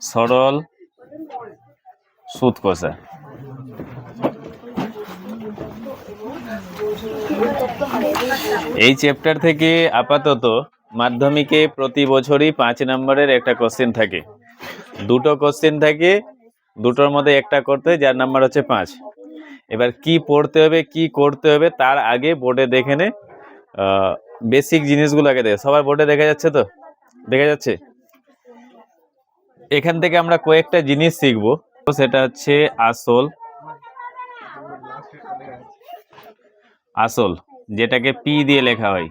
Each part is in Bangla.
সরল সুদ কষা। এই চ্যাপ্টার থেকে আপাতত মাধ্যমিকে প্রতি বছরই 5 নম্বরের একটা কোশ্চেন থাকে, দুটো কোশ্চেন থাকে, দুটোর মধ্যে একটা করতে হয়, যার নাম্বার হচ্ছে 5। এবার কি পড়তে হবে কি করতে হবে তার আগে বোর্ডে দেখে নে, বেসিক জিনিসগুলো আগে দেখে। সবার বোর্ডে দেখা যাচ্ছে তো? দেখা যাচ্ছে? এখান থেকে আমরা কয়েকটা জিনিস শিখবো। সেটা হচ্ছে আসল, আসল যেটাকে পি দিয়ে লেখা হয়,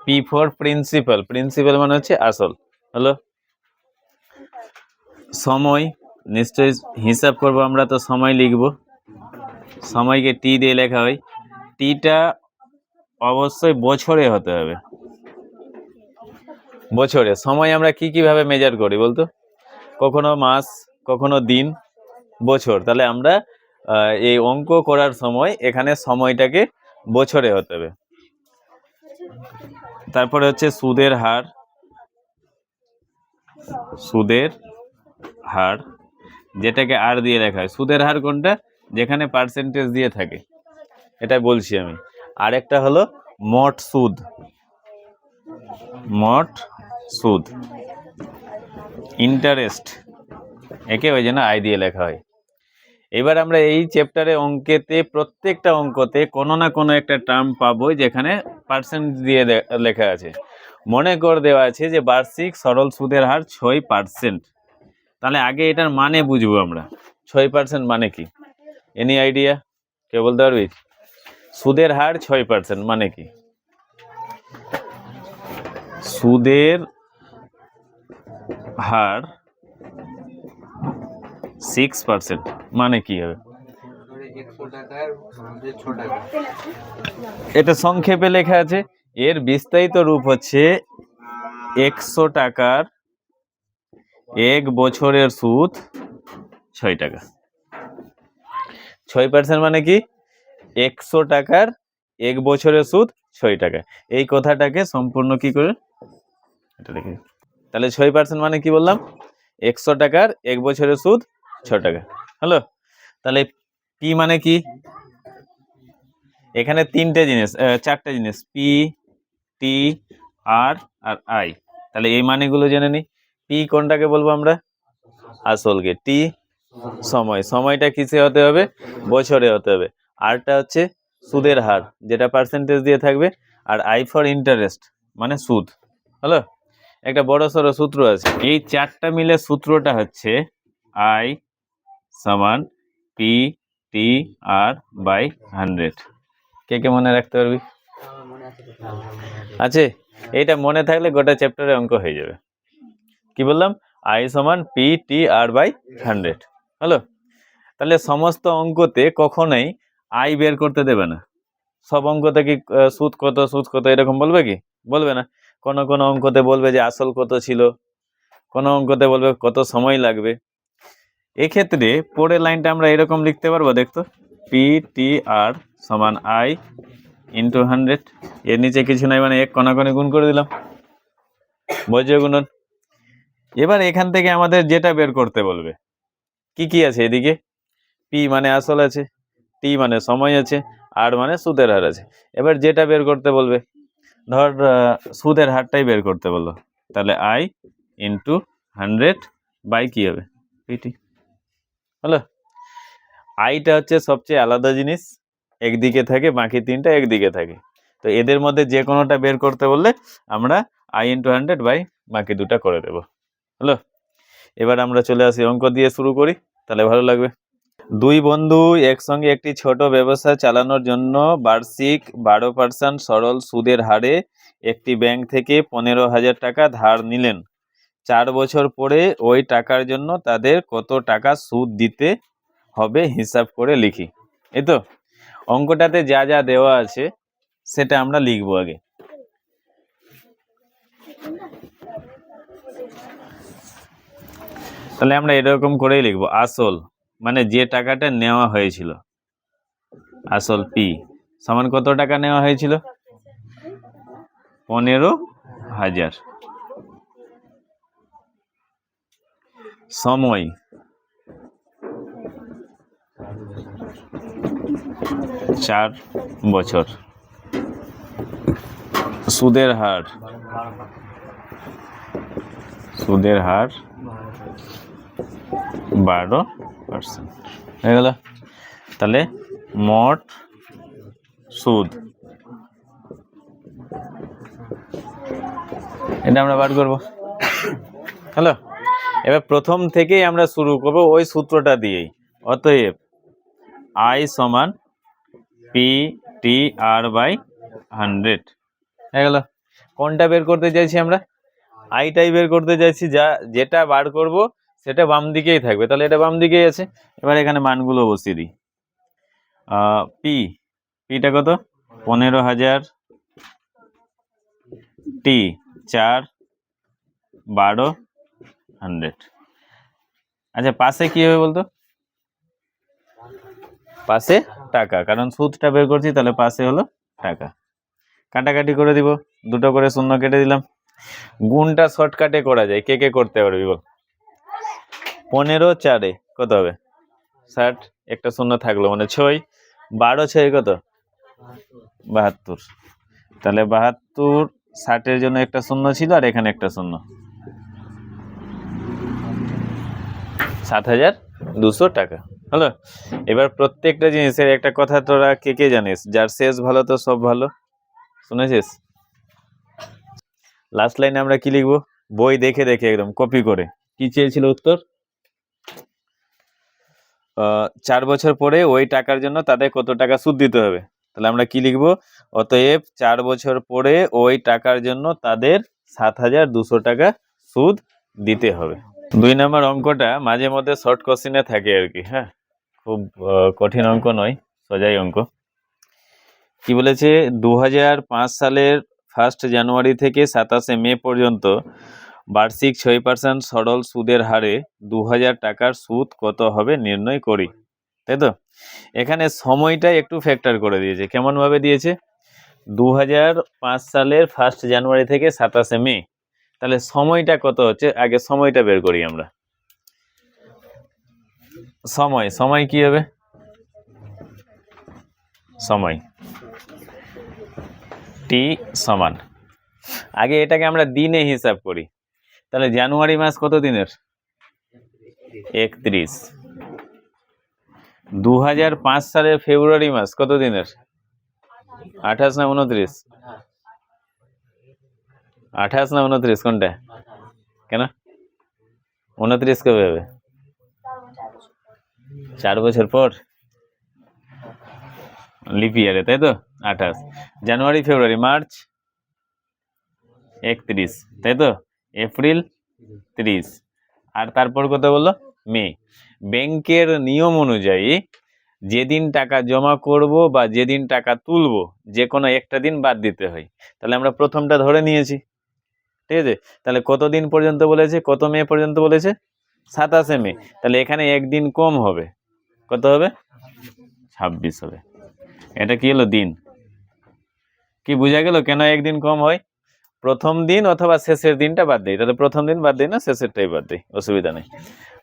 পি ফর প্রিন্সিপাল, প্রিন্সিপাল মানে হচ্ছে আসল। হলো সময়, নিশ্চয়ই হিসাব করব আমরা, তো সময় লিখব, সময়কে টি দিয়ে লেখা হয়। টিটা অবশ্যই বছরে হতে হবে, বছরে। সময় আমরা কি কিভাবে মেজার করি বলতো? কখনো মাস, কখনো দিন, বছর। তাহলে আমরা এই অঙ্ক করার সময় এখানে সময়টাকে বছরে হতে হবে। তারপরে হচ্ছে সুদের হার, সুদের হার যেটাকে আর দিয়ে লেখা হয়। সুদের হার কোনটা? যেখানে পার্সেন্টেজ দিয়ে থাকে, এটা বলছি আমি। আরেকটা হলো মোট সুদ, মোট সুদ। ইন্টারেস্ট একে ওই জন্য আই দিয়ে লেখা হয়। এবার আমরা এই চ্যাপ্টারে অঙ্কেতে প্রত্যেকটা অঙ্কতে কোনো না কোনো একটা টার্ম পাবো যেখানে পার্সেন্ট দিয়ে লেখা আছে। মনে করে দেওয়া আছে যে বার্ষিক সরল সুদের হার 6%। তাহলে আগে এটার মানে বুঝবো আমরা, 6% মানে কি? Any idea? কেউ বলতে পারবি? সুদের হার 6% মানে কি? সুদের হার 6% মানে কি হবে? এটা সংক্ষেপে লেখা আছে, এর বিস্তারিত রূপ হচ্ছে 100 টাকার 1 বছরের সুদ 6 টাকা। 6% মানে কি? 100 টাকার 1 বছরের সুদ 6 টাকা। এই কথাটাকে সম্পূর্ণ কি করে এটা দেখি। তাহলে 6% মানে কি বললাম? 100 টাকার 1 বছরের সুদ 6 টাকা। হলো? তাহলে পি মানে কি? এখানে তিনটে জিনিস, চারটে জিনিস, P, T, R R I. তাহলে এই মানেগুলো জেনে নি। পি কোনটাকে বলবো আমরা? আসলকে। টি সময়, সময়টা কিসে হতে হবে? বছরে হতে হবে। আরটা হচ্ছে সুদের হার, যেটা পার্সেন্টেজ দিয়ে থাকবে। আর আই ফর ইন্টারেস্ট মানে সুদ। হলো? একটা বড় সড়ো সূত্র আছে, এই চারটা মিলে সূত্রটা হচ্ছে আই সমান পি টি আর বাই 100। কে কে মনে রাখতে পারবি? আছে? এইটা মনে থাকলে গোটা চ্যাপ্টারে অঙ্ক হয়ে যাবে। কি বললাম? আই সমান পি টি আর বাই 100। হলো? তাহলে সমস্ত অঙ্কতে কখনোই আই বের করতে দেবে না। সব অঙ্কতে কি সুদ কত সুদ কত এরকম বলবে কি? বলবে না। কোনো কোনো অঙ্কতে বলবে যে আসল কত ছিল, কোনো অঙ্কতে বলবে কত সময় লাগবে। এক্ষেত্রে পরের লাইনটা আমরা এরকম লিখতে পারবো, দেখতো, পি টি আর সমান আই ইন্টু 100। এর নিচে কিছু নাই, মানে এক কণাকণি গুণ করে দিলাম, বজ্র গুণন। এবার এখান থেকে আমাদের যেটা বের করতে বলবে, কি কি আছে এদিকে? পি মানে আসল আছে, টি মানে সময় আছে, আর মানে সুদের হার আছে। এবার যেটা বের করতে বলবে, ধর সুদের হারটাই বের করতে বললো, তাহলে আই ইন্টু 100 বাই কি হবে? পিটি। হলো? আইটা হচ্ছে সবচেয়ে আলাদা জিনিস, একদিকে থাকে, বাকি তিনটা একদিকে থাকে। তো এদের মধ্যে যে কোনোটা বের করতে বললে আমরা আই ইন্টু 100 বাই বাকি দুটা করে দেব। হলো? এবার আমরা চলে আসি, অঙ্ক দিয়ে শুরু করি, তাহলে ভালো লাগবে। দুই বন্ধু একসঙ্গে একটি ছোট ব্যবসা চালানোর জন্য বার্ষিক 12% সরল সুদের হারে একটি ব্যাংক থেকে 15,000 টাকা ধার নিলেন। 4 বছর পরে ওই টাকার জন্য তাদের কত টাকা সুদ দিতে হবে হিসাব করে লিখি। এই তো অঙ্কটাতে যা যা দেওয়া আছে সেটা আমরা লিখবো আগে। তাহলে আমরা এরকম করেই লিখবো, আসল মানে যে টাকাটা নেওয়া হয়েছিল, আসল পি সমান কত টাকা নেওয়া হয়েছিল? 15,000। সময় 4 বছর। সুদের হার 12% হয়ে গেল। তাহলে মোট সুদ এটা আমরা বার করবো। হ্যালো, এবার প্রথম থেকেই আমরা শুরু করব ওই সূত্রটা দিয়েই। অতএব আই সমান PTR/100 হয়ে গেল। কোনটা বের করতে চাইছি আমরা? আইটাই বের করতে চাইছি। যেটা বার করব সেটা বাম দিকেই থাকবে, তাহলে এটা বাম দিকেই আছে। এবার এখানে মানগুলো বসিয়ে দিই। পিটা কত? 15,000, টি 4, 12, 100। আচ্ছা, পাশে কি হবে বলতো? পাশে টাকা, কারণ সুদটা বের করছি, তাহলে পাশে হলো টাকা। কাটাকাটি করে দিব, দুটো করে শূন্য কেটে দিলাম। গুণটা শর্টকাটে করা যায়, কে কে করতে পারবি বল? 15 4 কত হবে? 60, একটা শূন্য থাকলো মানে 6, 12 6 কত? 72। তাহলে 72, 60-এর জন্য একটা শূন্য ছিল আর এখানে একটা শূন্য, 7,200 টাকা হলো। এবার প্রত্যেকটা জিনিসের একটা কথা তোরা কে কে জানিস? যার শেষ ভালো তো সব ভালো, শুনেছিস? লাস্ট লাইনে আমরা কি লিখবো? বই দেখে দেখে একদম কপি করে। কি চেয়েছিল উত্তর? 4 বছর পরে ওই টাকার জন্য তাদের কত টাকা সুদ দিতে হবে। তাহলে আমরা কি লিখবো? অতএব 4 বছর পরে ওই টাকার জন্য তাদের 7,200 টাকা সুদ দিতে হবে। 2 নম্বর অঙ্কটা মাঝে মধ্যে শর্ট কোশ্চেনে থাকে আর কি। হ্যাঁ, খুব কঠিন অঙ্ক নয়, সোজাই অঙ্ক। কি বলেছে? 2005 সালের 1 জানুয়ারি থেকে 27 মে পর্যন্ত বার্ষিক 6% সরল সুদের হারে 2000 টাকার সুদ কত হবে নির্ণয় করি। তাই তো? এখানে সময়টা একটু ফ্যাক্টর করে দিয়েছে। কেমন ভাবে দিয়েছে? 2005 সালের 1 জানুয়ারি থেকে 27 মে, তাহলে সময়টা কত হচ্ছে? আগে সময়টা বের করি আমরা। সময় কি হবে? সময় টি সমান, আগে এটাকে আমরা দিনে হিসাব করি। তাহলে জানুয়ারি মাস কত দিনের? 31। 2005 সালের ফেব্রুয়ারি মাস কত দিনের? 28 না 29? 28 না 29 কোনটা? কেন 29 কবে হবে? 4 বছর পর, লিপ ইয়ারে, তাই তো? 28। জানুয়ারি, ফেব্রুয়ারি, মার্চ 31, তাই তো? এপ্রিল 30, আর তারপর কত বললো? মে। ব্যাংকের নিয়ম অনুযায়ী যেদিন টাকা জমা করব বা যেদিন টাকা তুলবো, যে কোনো একটা দিন বাদ দিতে হয়। তাহলে আমরা প্রথমটা ধরে নিয়েছি, ঠিক আছে? তাহলে কত দিন পর্যন্ত বলেছে? কত মে পর্যন্ত বলেছে? 27 মে। তাহলে এখানে একদিন কম হবে, কত হবে? 26 হবে। এটা কি হলো? দিন। কি বোঝা গেল কেন একদিন কম হয়? প্রথম দিন অথবা শেষের দিনটা বাদ দেই, তাহলে প্রথম দিন বাদ দিই না, শেষেরটাই বাদ দিই, অসুবিধা নেই।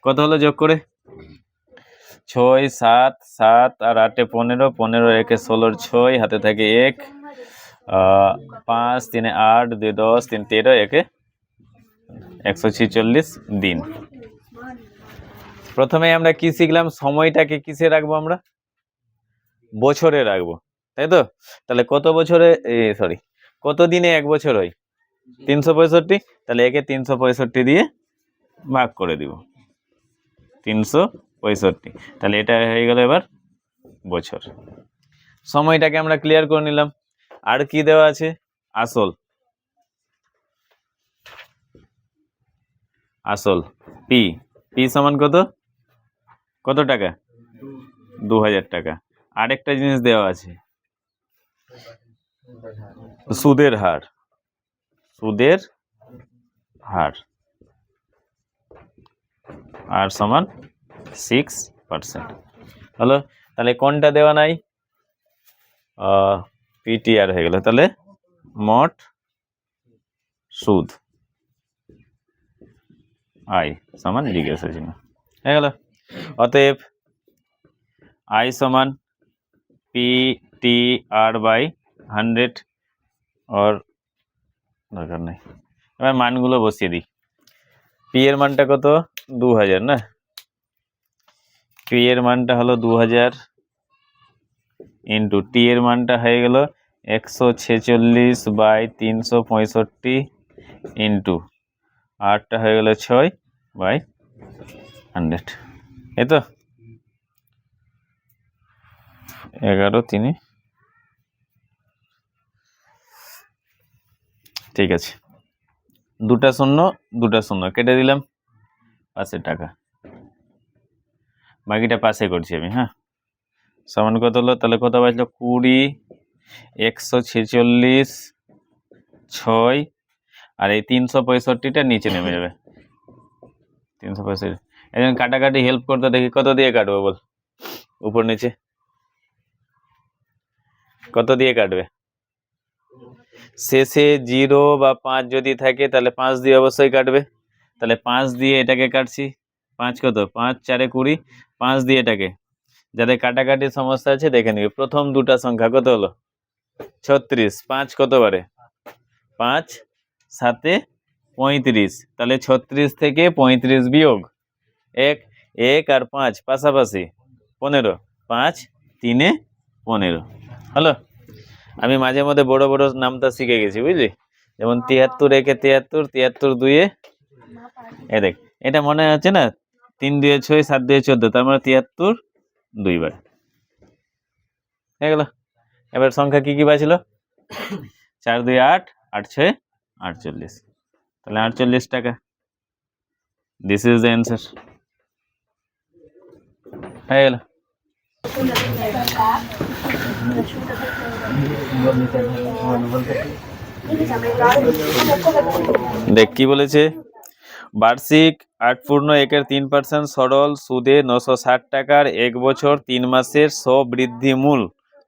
কত হলো যোগ করে? 6 7 7 আর 8 15, 15 1 16, 6 হাতে থাকে 1, 5 3 8, 2 10, 3 13, 146 দিন। প্রথমে আমরা কি শিখলাম? সময়টাকে কিসে রাখবো আমরা? বছরে রাখবো, তাই তো? তাহলে কত বছরে, সরি, কত দিনে 1 বছর হয়? 365। তাহলে একে 365 দিয়ে ভাগ করে দিব, 365। তাহলে এটা হয়ে গেল এবার বছর। সময়টাকে আমরা ক্লিয়ার করে নিলাম। আর কি দেওয়া আছে? আসল। আসল পি সমান কত? কত টাকা? 2000 টাকা। আরেকটা জিনিস দেওয়া আছে, সুদের হার। সুদের হার আর সমান 6%। হলো। তাহলে কোনটা দেওয়া নাই? পিটিআর হয়ে গেল। তাহলে মোট সুদ আই সমান জিজ্ঞাসা চিহ্ন হয়ে গেল। অতএব আই সমান পি টি আর বাই 100 ওর দরকার নেই। এবার মানগুলো বসিয়ে দিই। পি এর মানটা কত 2000 না, পি এর মানটা হলো 2000 ইন্টু টি এর মানটা হয়ে গেল 146 বাই 365 ইন্টু আরটা হয়ে গেল 6 বাই 100, এই তো 11 3, ঠিক আছে। দুটা শূন্য কেটে দিলাম, পাশের টাকা, বাকিটা পাশে করছি আমি। হ্যাঁ, সমান কত হলো তাহলে, কত বাজলো 20, 146, 6 আর এই 365টা নিচে নেমে যাবে। 365 একজন কাটাকাটি হেল্প করতে দেখি, কত দিয়ে কাটবো বল, উপর নিচে কত দিয়ে কাটবে? শেষে 0 বা 5 যদি থাকে তাহলে 5 দিয়ে অবশ্যই কাটবে। তাহলে 5 দিয়ে এটাকে কাটছি, 5 কত, 5 4 20, 5 দিয়ে এটাকে। যাদের কাটাকাটি সমস্যা আছে দেখে নিবি, প্রথম দুটা সংখ্যা কত হলো 36, 5 কত বারে 5 7 35, তাহলে 36 থেকে 35 বিয়োগ 1, 1 আর 5 পাশাপাশি 15, 5 3 15 হলো। আমি মাঝে মধ্যে বড় বড় নামটা শিখে গেছি বুঝলি, যেমন 73 1 73, 73 2 এ দেখ, এটা মনে হচ্ছে না 3 2 6 7 2 14, তার মানে 73 2 বার হয়ে গেল। এবার সংখ্যা কি কি বাঁচল, 4 2 8, 8 6 48, তাহলে 48 টাকা। দিস ইজ দ্য অ্যান্সার, হয়ে গেল। দেখ কি বলেছে, বার্ষিক 8.1% সরল সুদে 960 টাকার 1 বছর 3 মাসের স্ববৃদ্ধিমূল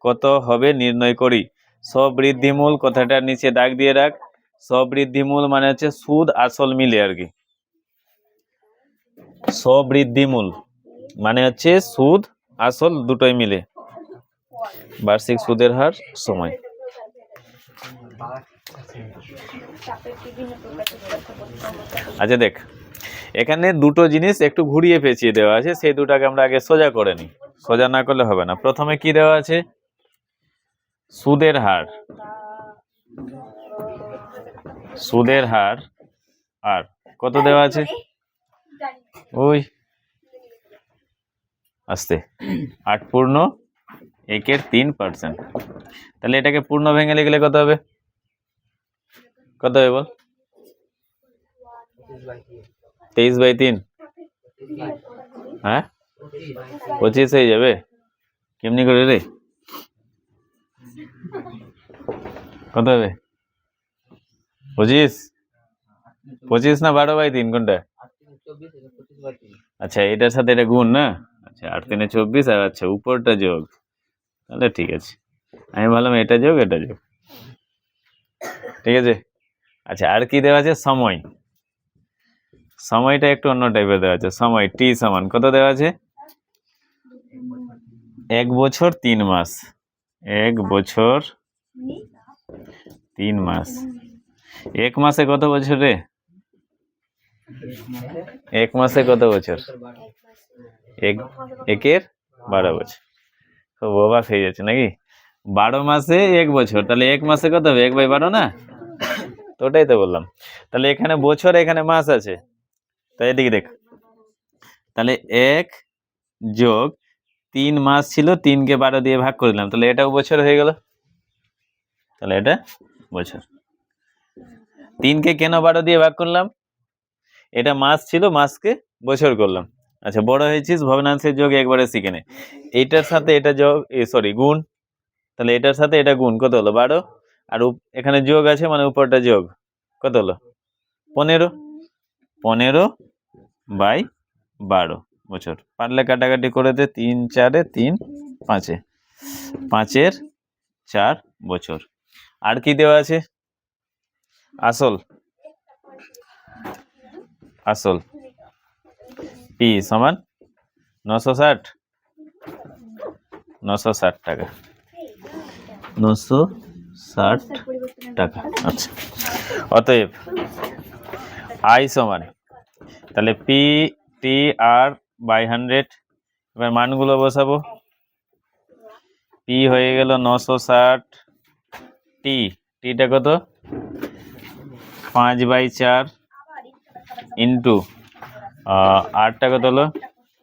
কত হবে নির্ণয় করি। স্ববৃদ্ধিমূল কথাটার নিচে দাগ দিয়ে রাখ। স্ববৃদ্ধিমূল মানে হচ্ছে সুদ আসল মিলে আর কি। স্ববৃদ্ধিমূল মানে হচ্ছে সুদ আসল দুটোই মিলে, বার্ষিক সুদের হার সময়। আচ্ছা দেখ, এখানে দুটো জিনিস একটু ঘুরিয়ে পেঁচিয়ে দেওয়া আছে, সেই দুটাকে আমরা আগে সোজা করে নিই, সোজা না করলে হবে না। প্রথমে কি দেওয়া আছে, সুদের হার, সুদের হার আর কত দেওয়া আছে, ওই আস্তে 8.1%। তাহলে এটাকে পূর্ণ ভেঙে লিখলে কত হবে, কত হবে বল, 23/3, হ্যাঁ 25 হয়ে যাবে, কেমনি করে রে, কত হবে 25, 25 না 12/3 কোনটা? আচ্ছা এটার সাথে এটা গুণ না, আচ্ছা 8 3 24 আর আচ্ছা উপরটা যোগ, তাহলে ঠিক আছে। আমি বললাম এটা যোগ এটা যোগ, ঠিক আছে। আচ্ছা আর কি দেওয়া আছে, সময়, সময়টা একটু অন্য টাইপের দেওয়া আছে। সময় টি সমান কত দেওয়া আছে, 1 বছর 3 মাস, 1 বছর 3 মাস। 1 মাসে কত বছর রে, 1 মাসে কত বছর, 1 12 বছর। খুব অবাক হয়ে যাচ্ছে নাকি, 12 মাসে 1 বছর, তাহলে 1 মাসে কত হবে 1/12 না, তো ওটাই তো বললাম। তাহলে এখানে বছর এখানে মাস আছে, তাই এদিকে দেখ, তাহলে 1 যোগ 3 মাস ছিল, 3 কে 12 দিয়ে ভাগ করে দিলাম, তাহলে এটাও বছর হয়ে গেল, তাহলে এটা বছর। 3 কে কেন 12 দিয়ে ভাগ করলাম, এটা মাস ছিল, মাসকে বছর করলাম। আচ্ছা বড় হয়েছিস, ভগ্নাংশের যোগ একবারে শিখে নে। এইটার সাথে এটা যোগ, সরি গুণ, তাহলে এটার সাথে এটা গুণ, কত হলো 12, আর এখানে যোগ আছে মানে উপরটা যোগ, কত হলো 15, 15/12 বছর। পারলে কাটাকাটি করে দে, 3 4 3 5, 5 4 বছর। আর কি দেওয়া আছে, আসল, আসল পি সমান 960 960 টাকা 960 টাকা। আচ্ছা, অতএব আই সমান, তাহলে পি টি আর বাই 100, এবার মানগুলো বসাবো। পি হয়ে গেল 960, টিটা কত 5/4 ইন্টু আটটা কত হলো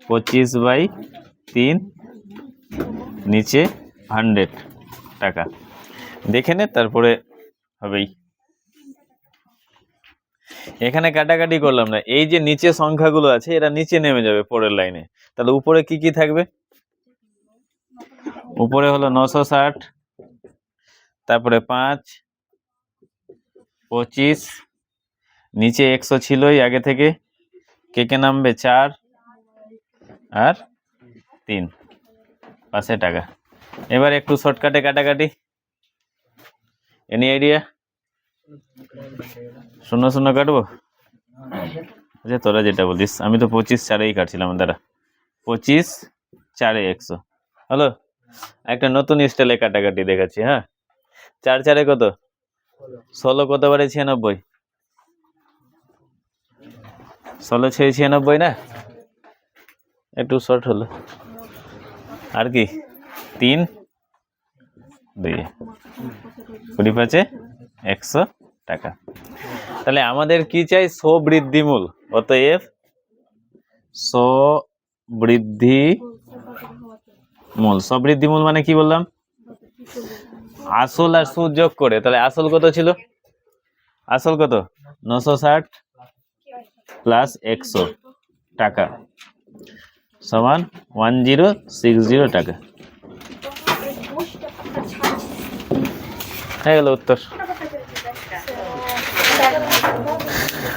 25/3 নিচে 100 টাকা। দেখে নে, তারপরে হবেই। এখানে কাটাকাটি করলাম না, এই যে নিচে সংখ্যাগুলো আছে এরা নিচে নেমে যাবে পরের লাইনে। তাহলে উপরে কি কি থাকবে? উপরে হলো 960, তারপরে 5, 25, নিচে 100 ছিলই আগে থেকে, কে নামবে 4 আর 3, পাশে টাকা। এবার একটু শর্টকাটে কাটাকাটি, এনি আইডিয়া? 0 0 কাটবো। আচ্ছা, তোরা যেটা বলিস, আমি তো 25 4-এই কাটছিলাম। দাঁড়া, 25 4 100 হলো। একটা নতুন স্টাইলে কাটাকাটি দেখাচ্ছি। হ্যাঁ, 4 4 কত 16, কত বারে 96, 16 6 96 না, একটু শর্ট হলো। আর কি 3 2 25 100 টাকা। তাহলে আমাদের কি চাই? স্ববৃদ্ধিমূল। অতএব স্ববৃদ্ধিমূল। স্ববৃদ্ধিমূল মানে কি বললাম? আসল আর সুদ যোগ করে। তাহলে আসল কত ছিল? আসল কত 960 প্লাস 100 টাকা সমান 1060 টাকা। হয়ে গেল উত্তর।